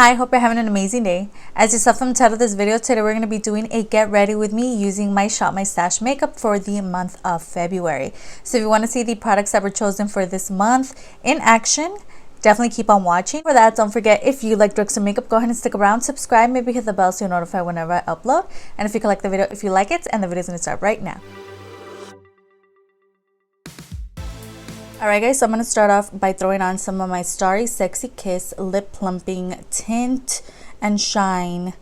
Hi, hope you're having an amazing day. As you saw from the title of this video, today we're going to be doing a get ready with me using my Shop My Stash makeup for the month of February. So if you want to see the products that were chosen for this month in action, definitely keep on watching. For that, don't forget, if you like drugs and makeup, go ahead and stick around, subscribe, maybe hit the bell so you're notified whenever I upload. And if you like the video, if you like it, and the video is going to start right now. Alright guys, so I'm going to start off by throwing on some of my Starry Sexy Kiss Lip Plumping Tint and Shine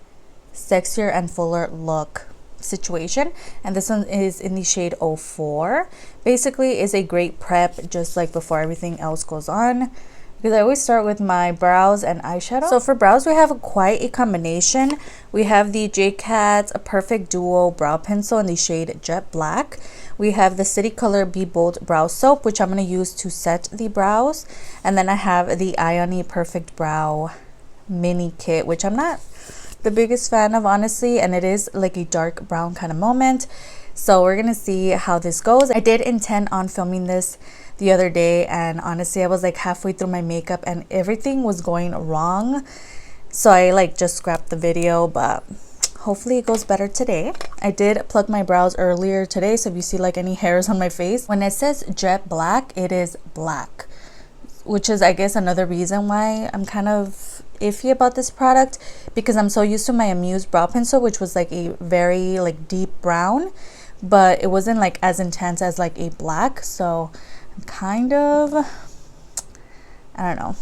Sexier and Fuller Look situation. And this one is in the shade 04. Basically, is a great prep just like before everything else goes on, because I always start with my brows and eyeshadow. So for brows, we have quite a combination. We have the JCat Perfect Duo Brow Pencil in the shade Jet Black. We have the City Color Be Bold Brow Soap, which I'm going to use to set the brows. And then I have the Ioni Perfect Brow Mini Kit, which I'm not the biggest fan of, honestly. And it is like a dark brown kind of moment. So we're going to see how this goes. I did intend on filming this the other day, and honestly, I was like halfway through my makeup and everything was going wrong. So I like just scrapped the video, but hopefully it goes better today. I did plug my brows earlier today, so if you see like any hairs on my face, when it says Jet Black, it is black, which is I guess another reason why I'm kind of iffy about this product, because I'm so used to my Amuse brow pencil, which was like a very like deep brown, but it wasn't like as intense as like a black. So I'm kind of, I don't know,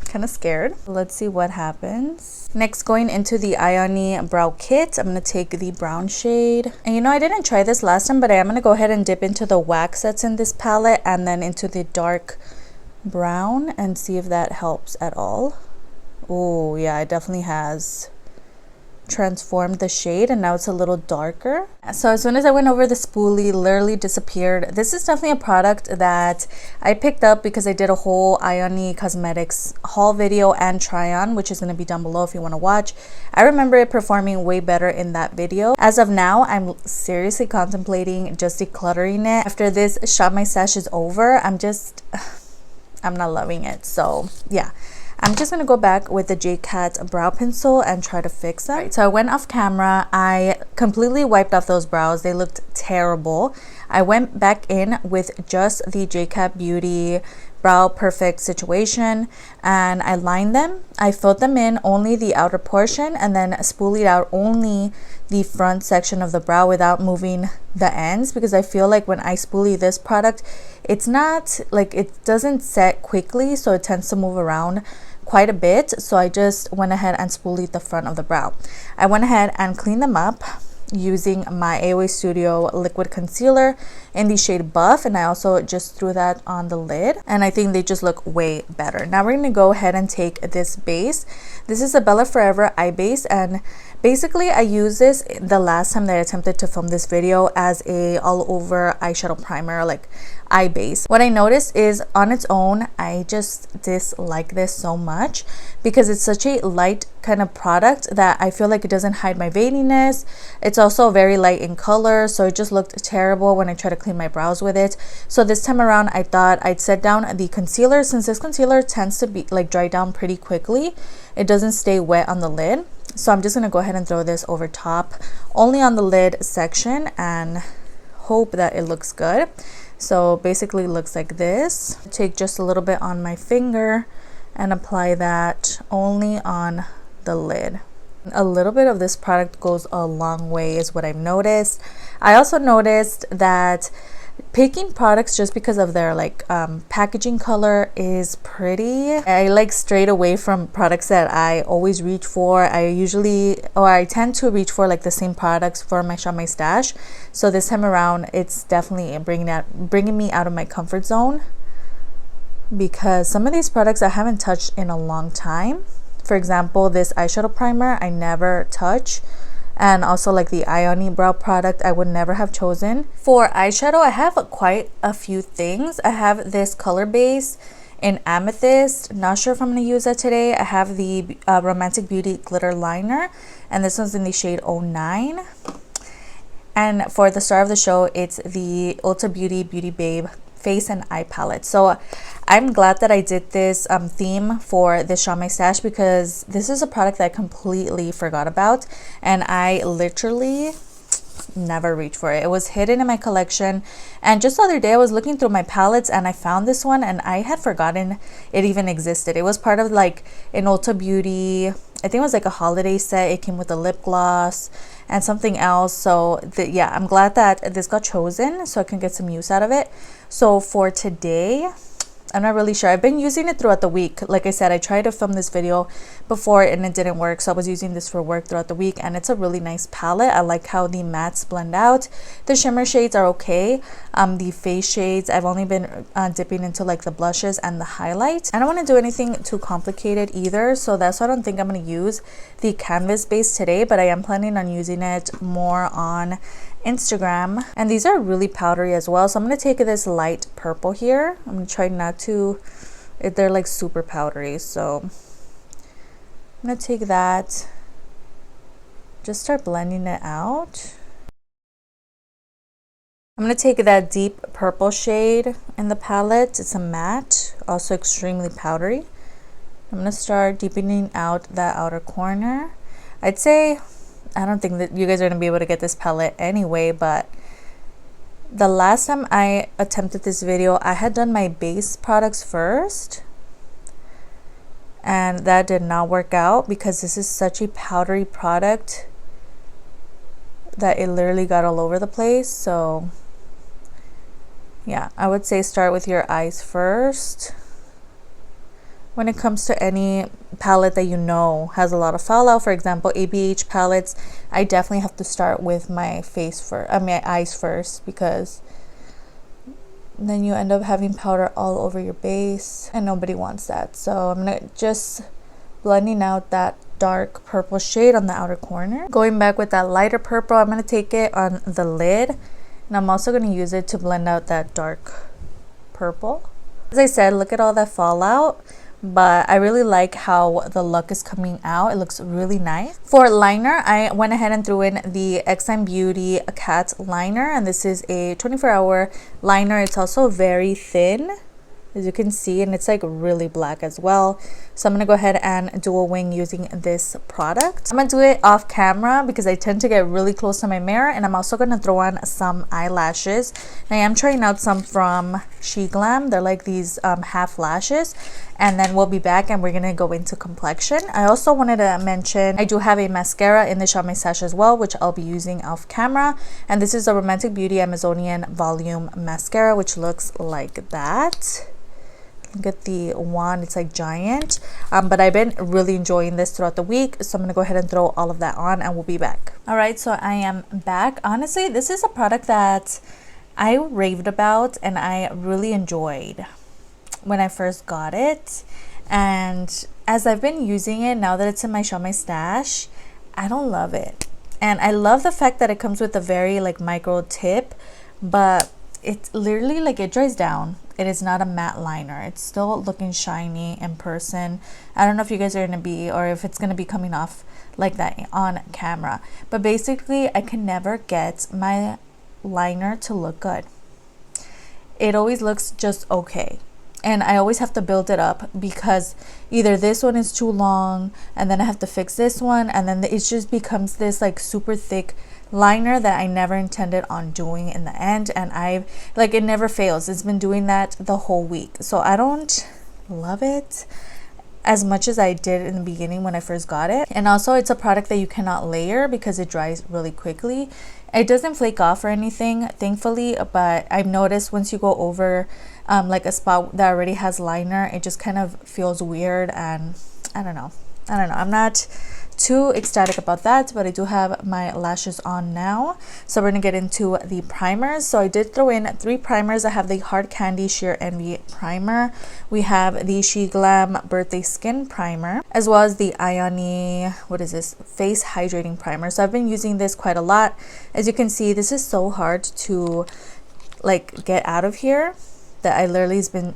kind of scared. Let's see what happens. Next, going into the Ionia Brow Kit, I'm going to take the brown shade. And you know, I didn't try this last time, but I am going to go ahead and dip into the wax that's in this palette and then into the dark brown and see if that helps at all. Oh yeah, it definitely has transformed the shade, and now it's a little darker. So as soon as I went over, the spoolie literally disappeared. This is definitely a product that I picked up because I did a whole Ioni Cosmetics haul video and try on, which is going to be down below if you want to watch. I remember it performing way better in that video. As of now, I'm seriously contemplating just decluttering it. After this Shop My Stash is over, I'm not loving it. So yeah, I'm just going to go back with the JCat brow pencil and try to fix them. Right, so I went off camera. I completely wiped off those brows. They looked terrible. I went back in with just the JCat Beauty Brow Perfect situation and I lined them. I filled them in only the outer portion and then spoolied out only the front section of the brow without moving the ends, because I feel like when I spoolie this product, it's not like, it doesn't set quickly, so it tends to move around quite a bit. So I just went ahead and spoolied the front of the brow. I went ahead and cleaned them up using my AOA Studio liquid concealer in the shade Buff, and I also just threw that on the lid, and I think they just look way better. Now we're going to go ahead and take this base. This is a Bella Forever eye base, and basically I used this the last time that I attempted to film this video as a all over eyeshadow primer, like eye base. What I noticed is on its own, I just dislike this so much because it's such a light kind of product that I feel like it doesn't hide my veininess. It's also very light in color, so it just looked terrible when I tried to clean my brows with it. So this time around, I thought I'd set down the concealer. Since this concealer tends to be like dry down pretty quickly, it doesn't stay wet on the lid. So I'm just going to go ahead and throw this over top only on the lid section and hope that it looks good. So basically it looks like this. Take just a little bit on my finger and apply that only on the lid. A little bit of this product goes a long way is what I've noticed. I also noticed that picking products just because of their like packaging color is pretty. I like strayed away from products that I always reach for. I tend to reach for like the same products for my Shop My Stash. So this time around, it's definitely bringing me out of my comfort zone, because some of these products I haven't touched in a long time. For example, this eyeshadow primer I never touch, and also like the Ioni brow product I would never have chosen. For eyeshadow, I have quite a few things. I have this color base in Amethyst. Not sure if I'm going to use that today. I have the Romantic Beauty glitter liner, and this one's in the shade 09. And for the star of the show, it's the Ulta Beauty Beauty Babe face and eye palette. So I'm glad that I did this theme for the Xime stash, because this is a product that I completely forgot about, and I literally never reached for it. It was hidden in my collection, and just the other day I was looking through my palettes and I found this one, and I had forgotten it even existed. It was part of like an Ulta Beauty, I think it was like a holiday set. It came with a lip gloss and something else. So yeah, I'm glad that this got chosen so I can get some use out of it. So for today, I'm not really sure. I've been using it throughout the week. Like I said, I tried to film this video before and it didn't work, so I was using this for work throughout the week, and it's a really nice palette. I like how the mattes blend out. The shimmer shades are okay. The face shades, I've only been dipping into like the blushes and the highlight. I don't want to do anything too complicated either, so that's why I don't think I'm going to use the canvas base today, but I am planning on using it more on Instagram. And these are really powdery as well, so I'm going to take this light purple here. I'm going to try not to, they're like super powdery, so I'm going to take that, just start blending it out. I'm going to take that deep purple shade in the palette. It's a matte, also extremely powdery. I'm going to start deepening out that outer corner. I'd say, I don't think that you guys are going to be able to get this palette anyway, but the last time I attempted this video, I had done my base products first, and that did not work out because this is such a powdery product that it literally got all over the place. So yeah, I would say start with your eyes first. When it comes to any palette that you know has a lot of fallout, for example, ABH palettes, I definitely have to start with my my eyes first, because then you end up having powder all over your base, and nobody wants that. So I'm gonna just blending out that dark purple shade on the outer corner. Going back with that lighter purple, I'm gonna take it on the lid, and I'm also gonna use it to blend out that dark purple. As I said, look at all that fallout. But I really like how the look is coming out. It looks really nice. For liner, I went ahead and threw in the Xime Beauty Cat Liner, and this is a 24-hour liner. It's also very thin, as you can see, and it's like really black as well. So I'm gonna go ahead and do a wing using this product. I'm gonna do it off camera because I tend to get really close to my mirror, and I'm also gonna throw on some eyelashes. I am trying out some from SHEGLAM. They're like these half lashes, and then we'll be back and we're gonna go into complexion. I also wanted to mention I do have a mascara in the Xime stash as well, which I'll be using off camera, and this is a Romantic Beauty Amazonian Volume Mascara, which looks like that. Look at the wand, it's like giant. But I've been really enjoying this throughout the week, so I'm gonna go ahead and throw all of that on and we'll be back. All right, so I am back. Honestly, this is a product that I raved about and I really enjoyed when I first got it, and as I've been using it now that it's in my Xime stash, I don't love it. And I love the fact that it comes with a very like micro tip, but it's literally like it dries down. It is not a matte liner. It's still looking shiny in person. I don't know if you guys are gonna be, or if it's gonna be coming off like that on camera, but basically I can never get my liner to look good. It always looks just okay, and I always have to build it up because either this one is too long and then I have to fix this one, and then it just becomes this like super thick liner that I never intended on doing in the end, and I've like it never fails. It's been doing that the whole week, so I don't love it as much as I did in the beginning when I first got it. And also it's a product that you cannot layer because it dries really quickly. It doesn't flake off or anything, thankfully, but I've noticed once you go over like a spot that already has liner, it just kind of feels weird, and I don't know. I'm not too ecstatic about that, but I do have my lashes on now, so we're gonna get into the primers. So I did throw in 3 primers. I have the Hard Candy Sheer Envy primer, we have the SHEGLAM Birthday Skin primer, as well as the Ioni, what is this, Face Hydrating primer. So I've been using this quite a lot. As you can see, this is so hard to like get out of here that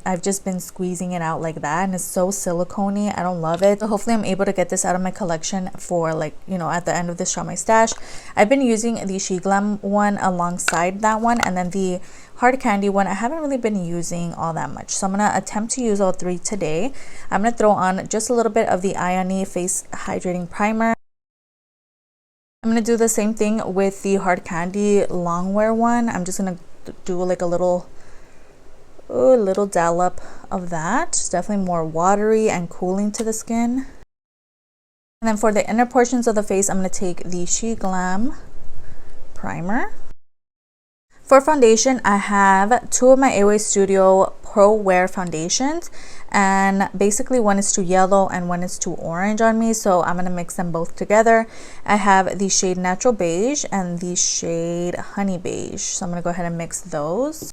I've just been squeezing it out like that, and it's so silicone-y. I don't love it. So hopefully I'm able to get this out of my collection for, like, you know, at the end of this Show My Stash. I've been using the SHEGLAM one alongside that one, and then the hard candy one I haven't really been using all that much, so I'm gonna attempt to use all three today. I'm gonna throw on just a little bit of the Ioni face hydrating primer. I'm gonna do the same thing with the hard candy longwear one. I'm just gonna do like a little dollop of that. It's definitely more watery and cooling to the skin. And then for the inner portions of the face, I'm going to take the SHEGLAM primer. For foundation, I have two of my AOA Studio Pro Wear foundations, and basically one is too yellow and one is too orange on me, so I'm going to mix them both together. I have the shade Natural Beige and the shade Honey Beige, so I'm going to go ahead and mix those.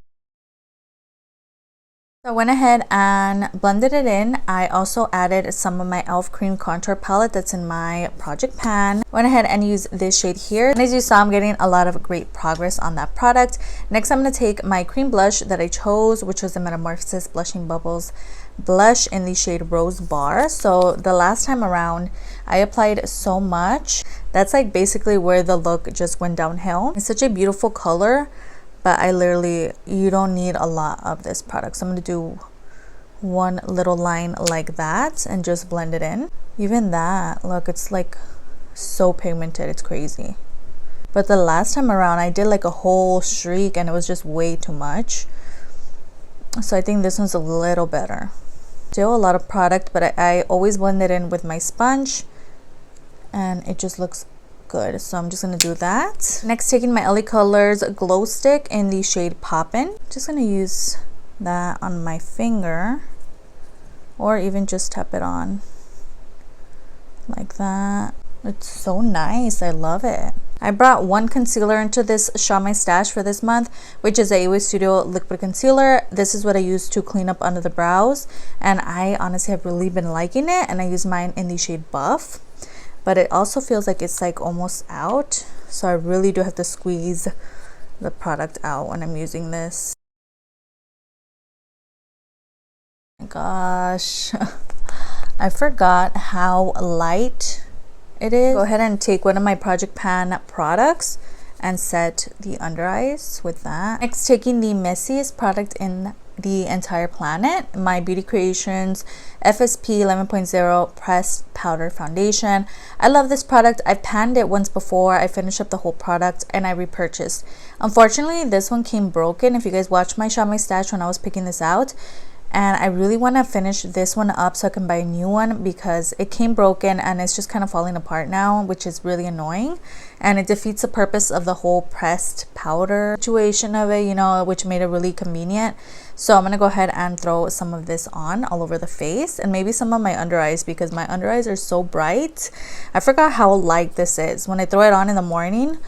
So I went ahead and blended it in. I also added some of my e.l.f. cream contour palette that's in my project pan. Went ahead and used this shade here. And as you saw, I'm getting a lot of great progress on that product. Next, I'm going to take my cream blush that I chose, which was the Metamorphosis Blushing Bubbles blush in the shade Rose Bar. So the last time around, I applied so much. That's like basically where the look just went downhill. It's such a beautiful color, but you don't need a lot of this product. So I'm going to do one little line like that and just blend it in. Even that, look, it's like so pigmented, it's crazy. But the last time around, I did like a whole streak and it was just way too much. So I think this one's a little better. Still a lot of product, but I always blend it in with my sponge and it just looks good. So I'm just gonna do that. Next, taking my LA Colors glow stick in the shade Poppin. Just gonna use that on my finger, or even just tap it on like that. It's so nice. I love it. I brought one concealer into this Show My Stash for this month, which is a AOA Studio liquid concealer. This is what I use to clean up under the brows, and I honestly have really been liking it, and I use mine in the shade Buff. But it also feels like it's like almost out, so I really do have to squeeze the product out when I'm using this. Oh my gosh, I forgot how light it is. Go ahead and take one of my Project Pan products and set the under eyes with that. Next, taking the messiest product in the entire planet, my Beauty Creations FSP 11.0 pressed powder foundation. I love this product. I've panned it once before. I finished up the whole product and I repurchased. Unfortunately, this one came broken. If you guys watched my Show My Stash when I was picking this out, and I really want to finish this one up so I can buy a new one because it came broken and it's just kind of falling apart now, which is really annoying, and it defeats the purpose of the whole pressed powder situation of it, you know, which made it really convenient. So I'm gonna go ahead and throw some of this on all over the face and maybe some of my under eyes because my under eyes are so bright. I forgot how light this is. When I throw it on in the morning,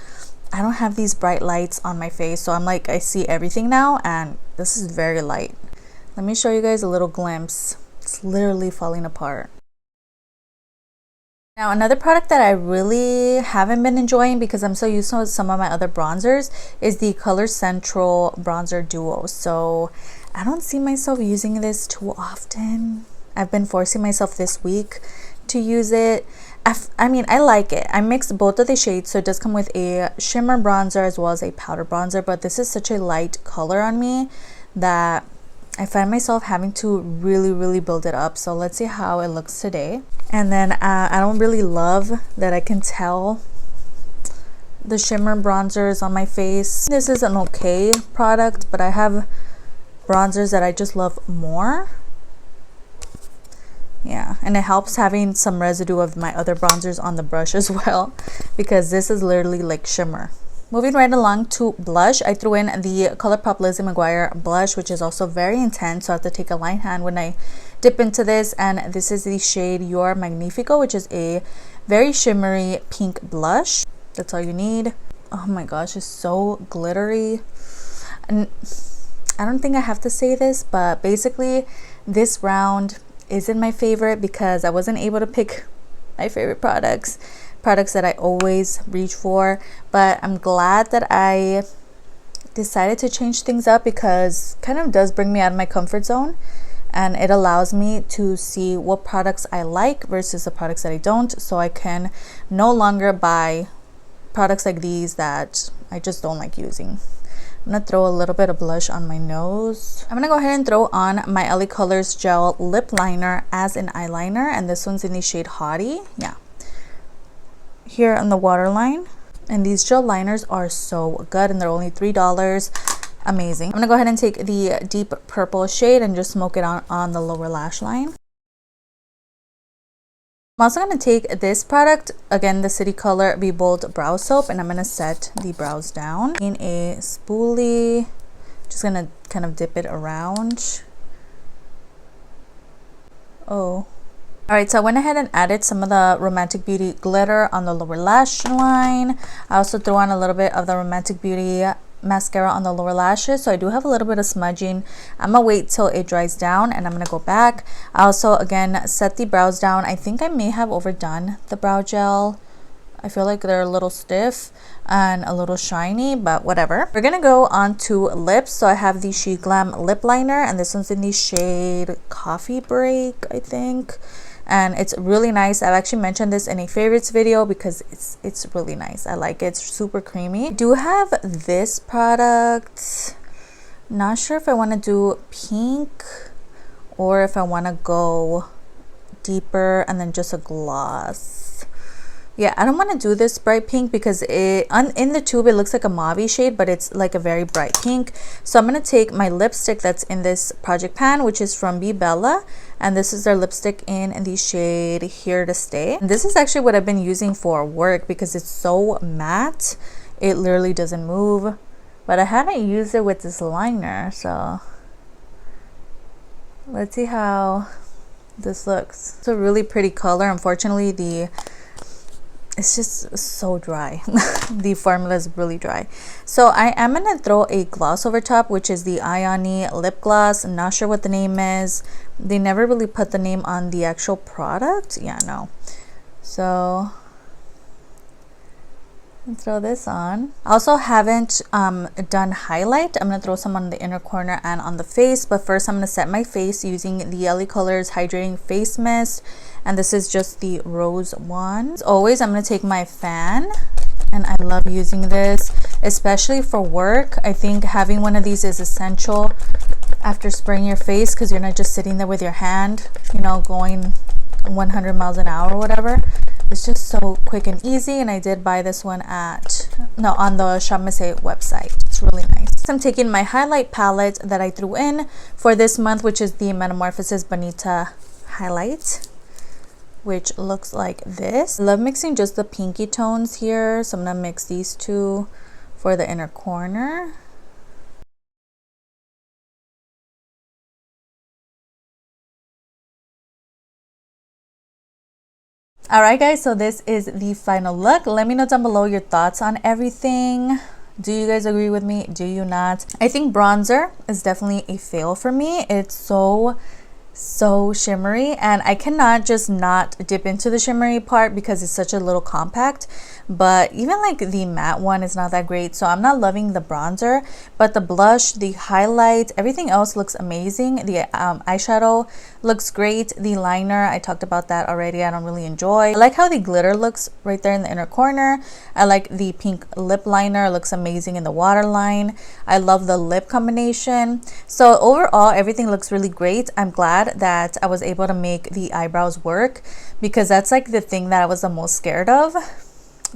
I don't have these bright lights on my face, so I'm like, I see everything now, and this is very light. Let me show you guys a little glimpse. It's literally falling apart. Now, another product that I really haven't been enjoying because I'm so used to some of my other bronzers is the Color Central Bronzer Duo. So I don't see myself using this too often. I've been forcing myself this week to use it. I mean, I like it. I mixed both of the shades, so it does come with a shimmer bronzer as well as a powder bronzer, but this is such a light color on me that I find myself having to really build it up. So let's see how it looks today. And then I don't really love that I can tell the shimmer bronzers on my face. This is an okay product, but I have bronzers that I just love more. Yeah, and it helps having some residue of my other bronzers on the brush as well, because this is literally like shimmer. Moving right along to blush, I threw in the Colourpop Lizzie McGuire blush, which is also very intense, so I have to take a light hand when I dip into this. And this is the shade Your Magnifico, which is a very shimmery pink blush. That's all you need. Oh my gosh, it's so glittery. And I don't think I have to say this, but basically this round isn't my favorite because I wasn't able to pick my favorite products that I always reach for, but I'm glad that I decided to change things up because it kind of does bring me out of my comfort zone, and it allows me to see what products I like versus the products that I don't, so I can no longer buy products like these that I just don't like using. I'm gonna throw a little bit of blush on my nose. I'm gonna go ahead and throw on my LA Colors Gel Lip Liner as an eyeliner, and this one's in the shade Hottie. Yeah, here on the waterline. And these gel liners are so good, and they're only $3. Amazing. I'm gonna go ahead and take the deep purple shade and just smoke it on the lower lash line. I'm also going to take this product, again the City Color Be Bold Brow Soap, and I'm going to set the brows down in a spoolie. Just going to kind of dip it around. Oh. Alright, so I went ahead and added some of the Romantic Beauty glitter on the lower lash line. I also threw on a little bit of the Romantic Beauty mascara on the lower lashes, so I do have a little bit of smudging. I'm gonna wait till it dries down and I'm gonna go back. I also again set the brows down. I think I may have overdone the brow gel. I feel like they're a little stiff and a little shiny, but whatever. We're gonna go on to lips. So I have the SHEGLAM lip liner, and this one's in the shade Coffee Break, I think, and it's really nice. I've actually mentioned this in a favorites video because it's really nice. I like it. It's super creamy. I do have this product. Not sure if I want to do pink or if I want to go deeper and then just a gloss. Yeah, I don't want to do this bright pink because in the tube it looks like a mauve shade, but it's like a very bright pink. So I'm going to take my lipstick that's in this project pan, which is from Be Bella, and this is their lipstick in the shade Here to Stay. And this is actually what I've been using for work because it's so matte. It literally doesn't move. But I haven't used it with this liner, so let's see how this looks. It's a really pretty color. Unfortunately, it's just so dry. The formula is really dry. So I am gonna throw a gloss over top, which is the Ioni Lip Gloss. I'm not sure what the name is. They never really put the name on the actual product. Yeah, no. So throw this on. I also haven't done highlight. I'm gonna throw some on the inner corner and on the face, but first I'm gonna set my face using the LA Colors Hydrating Face Mist, and this is just the rose one. As always, I'm gonna take my fan, and I love using this, especially for work. I think having one of these is essential after spraying your face because you're not just sitting there with your hand, you know, going 100 miles an hour or whatever. It's just so quick and easy, and I did buy this one on the Xime website. It's really nice. So I'm taking my highlight palette that I threw in for this month, which is the Metamorphosis Bunnyta highlight, which looks like this. I love mixing just the pinky tones here, so I'm gonna mix these two for the inner corner. Alright guys, so this is the final look. Let me know down below your thoughts on everything. Do you guys agree with me? Do you not? I think bronzer is definitely a fail for me. It's so shimmery, and I cannot just not dip into the shimmery part because it's such a little compact. But even like the matte one is not that great, so I'm not loving the bronzer. But the blush, the highlight, everything else looks amazing. The eyeshadow looks great. The liner, I talked about that already, I don't really enjoy. I like how the glitter looks right there in the inner corner. I like the pink lip liner, it looks amazing in the waterline. I love the lip combination. So overall, everything looks really great. I'm glad that I was able to make the eyebrows work because that's like the thing that I was the most scared of,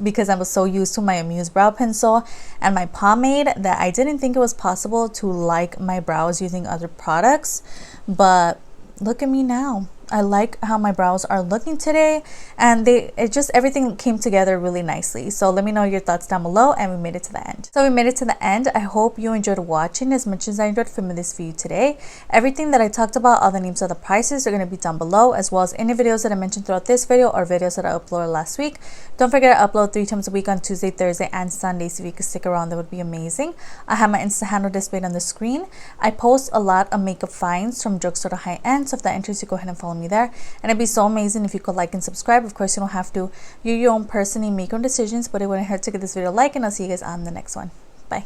because I was so used to my Amuse brow pencil and my pomade that I didn't think it was possible to like my brows using other products. But look at me now. I like how my brows are looking today, and everything came together really nicely. So let me know your thoughts down below, and we made it to the end. So we made it to the end. I hope you enjoyed watching as much as I enjoyed filming this for you today. Everything that I talked about, all the names of the prices are going to be down below, as well as any videos that I mentioned throughout this video or videos that I uploaded last week. Don't forget to upload 3 times a week on Tuesday, Thursday, and Sundays. If you could stick around, that would be amazing. I have my Insta handle displayed on the screen. I post a lot of makeup finds from drugstore to high end, so if that interests you, go ahead and follow me there. And it'd be so amazing if you could like and subscribe. Of course, you don't have to. You're your own person and make your own decisions, but it wouldn't hurt to give this video a like, and I'll see you guys on the next one. Bye.